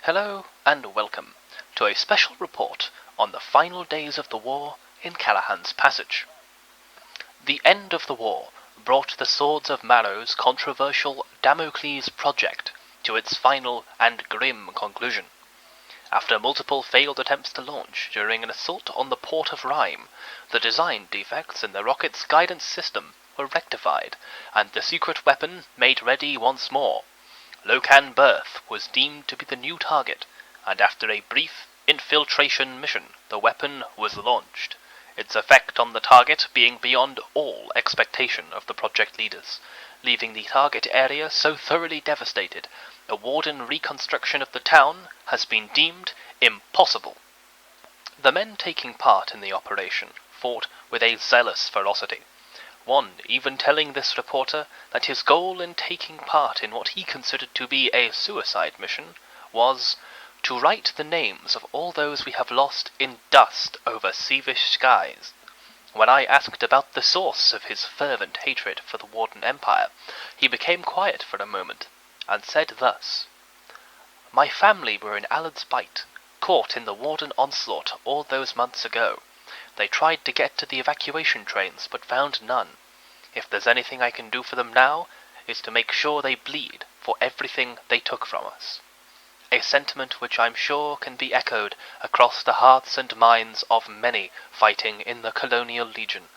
Hello and welcome to a special report on the final days of the war in Callahans Passage. The end of the war brought the Swords of Marrow's controversial Damocles project to its final and grim conclusion. After multiple failed attempts to launch during an assault on the port of Rhyme, the design defects in the rocket's guidance system were rectified, and the secret weapon made ready once more. Locan Berth was deemed to be the new target, and after a brief infiltration mission, the weapon was launched, its effect on the target being beyond all expectation of the project leaders, leaving the target area so thoroughly devastated, a Warden reconstruction of the town has been deemed impossible. The men taking part in the operation fought with a zealous ferocity, one even telling this reporter that his goal in taking part in what he considered to be a suicide mission was to write the names of all those we have lost in dust over Seavish skies. When I asked about the source of his fervent hatred for the Warden Empire, he became quiet for a moment, and said thus: "My family were in Allard's Bight, caught in the Warden onslaught all those months ago. They tried to get to the evacuation trains, but found none. If there's anything I can do for them now, is to make sure they bleed for everything they took from us." A sentiment which I'm sure can be echoed across the hearts and minds of many fighting in the Colonial Legion.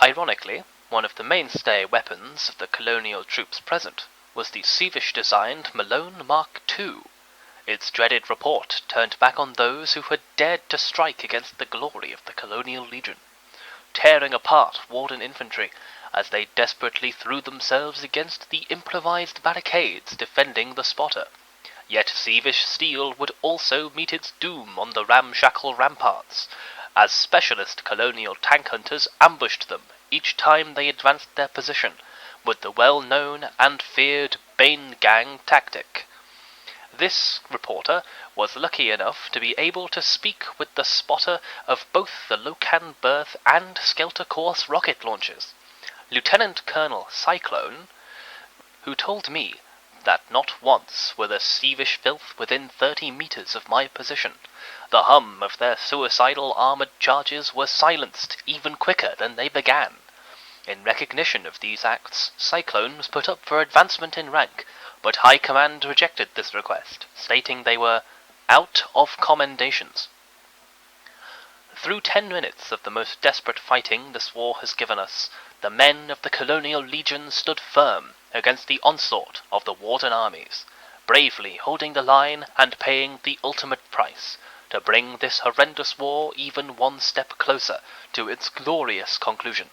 Ironically, one of the mainstay weapons of the colonial troops present was the Seavish-designed Malone Mark II. Its dreaded report turned back on those who had dared to strike against the glory of the Colonial Legion, tearing apart Warden infantry as they desperately threw themselves against the improvised barricades defending the spotter. Yet Seavish steel would also meet its doom on the ramshackle ramparts, as specialist colonial tank hunters ambushed them each time they advanced their position, with the well-known and feared Bane Gang tactic. This reporter was lucky enough to be able to speak with the spotter of both the Locan Berth and Skelter Course rocket launches, Lieutenant Colonel Cyclone, who told me that not once were the Seavish filth within 30 meters of my position. The hum of their suicidal armored charges was silenced even quicker than they began. In recognition of these acts, Cyclone was put up for advancement in rank, but High Command rejected this request, stating they were out of commendations. Through 10 minutes of the most desperate fighting this war has given us, the men of the Colonial Legion stood firm against the onslaught of the Warden armies, bravely holding the line and paying the ultimate price to bring this horrendous war even one step closer to its glorious conclusion.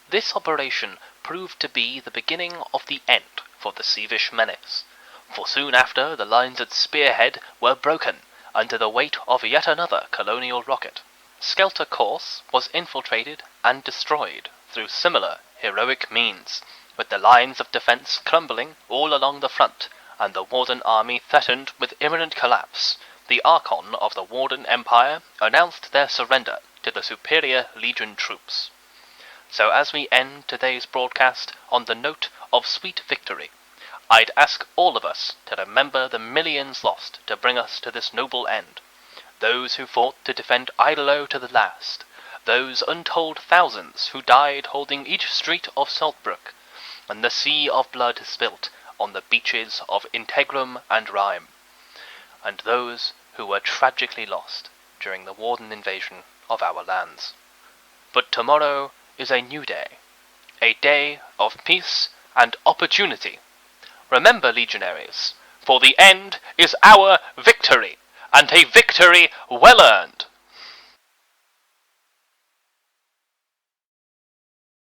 This operation proved to be the beginning of the end for the Seavish menace, for soon after the lines at Spearhead were broken under the weight of yet another colonial rocket. Skelter Course was infiltrated and destroyed through similar heroic means, with the lines of defense crumbling all along the front and the Warden army threatened with imminent collapse. The Archon of the Warden Empire announced their surrender to the superior Legion troops. So as we end today's broadcast on the note of sweet victory, I'd ask all of us to remember the millions lost to bring us to this noble end, those who fought to defend Idolo to the last, those untold thousands who died holding each street of Saltbrook, and the sea of blood spilt on the beaches of Integrum and Rhyme, and those who were tragically lost during the Warden invasion of our lands. But tomorrow is a new day, a day of peace and opportunity. Remember, legionaries, for the end is our victory, and a victory well earned.